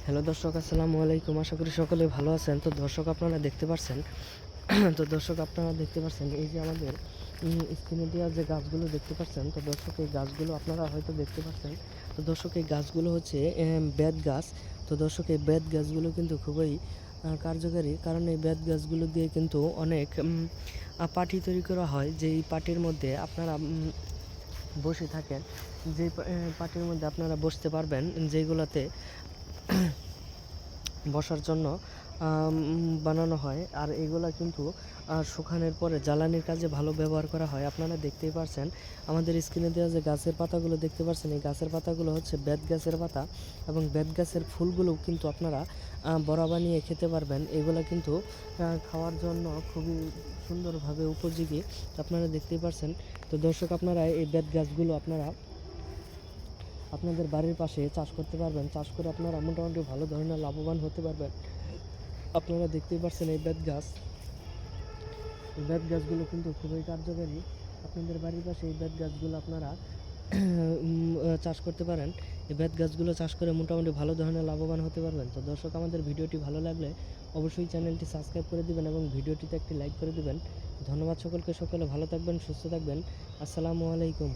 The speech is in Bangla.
হ্যালো দর্শক, আসসালামু আলাইকুম। আশা করি সকলে ভালো আছেন। তো দর্শক আপনারা দেখতে পাচ্ছেন এই যে আমাদের স্ক্রিনে দেওয়া যে গাছগুলো দেখতে পাচ্ছেন। তো দর্শক এই গাছগুলো আপনারা হয়তো দেখতে পাচ্ছেন। তো দর্শক এই গাছগুলো হচ্ছে বেত গাছ। তো দর্শক এই বেত গাছগুলো কিন্তু খুবই কার্যকারী, কারণ এই বেত গাছগুলো দিয়ে কিন্তু অনেক পাটি তৈরি করা হয়। যেই পাটির মধ্যে আপনারা বসে থাকেন, যে পাটির মধ্যে আপনারা বসতে পারবেন, যেগুলোতে বসার জন্য বানানো হয়। আর এগুলা কিন্তু শুকানোর পরে জ্বালানির কাজে ভালো ব্যবহার করা হয়। আপনারা দেখতেই পারছেন আমাদের স্ক্রিনে দেওয়া যে গাছের পাতাগুলো দেখতে পাচ্ছেন, এই গাছের পাতাগুলো হচ্ছে বেত গাছের পাতা, এবং বেত গাছের ফুলগুলোও কিন্তু আপনারা বড়া বানিয়ে খেতে পারবেন। এগুলা কিন্তু খাওয়ার জন্য খুবই সুন্দরভাবে উপযোগী, আপনারা দেখতেই পারছেন। তো দর্শক আপনারা এই বেত গাছগুলো আপনাদের বাড়ির পাশে চাষ করতে পারবেন। চাষ করে আপনারা মোটামুটি ভালো ধরনের লাভবান হতে পারবেন। আপনারা দেখতেই পাচ্ছেন এই বেত গাছগুলো কিন্তু খুবই কার্যকারী। আপনাদের বাড়ির পাশে এই বেত গাছগুলো আপনারা চাষ করতে পারেন। এই বেত গাছগুলো চাষ করে মোটামুটি ভালো ধরনের লাভবান হতে পারবেন। তো দর্শক, আমাদের ভিডিওটি ভালো লাগলে অবশ্যই চ্যানেলটি সাবস্ক্রাইব করে দিবেন এবং ভিডিওটিতে একটি লাইক করে দিবেন। ধন্যবাদ সকলকে। সকলে ভালো থাকবেন, সুস্থ থাকবেন। আসসালামু আলাইকুম।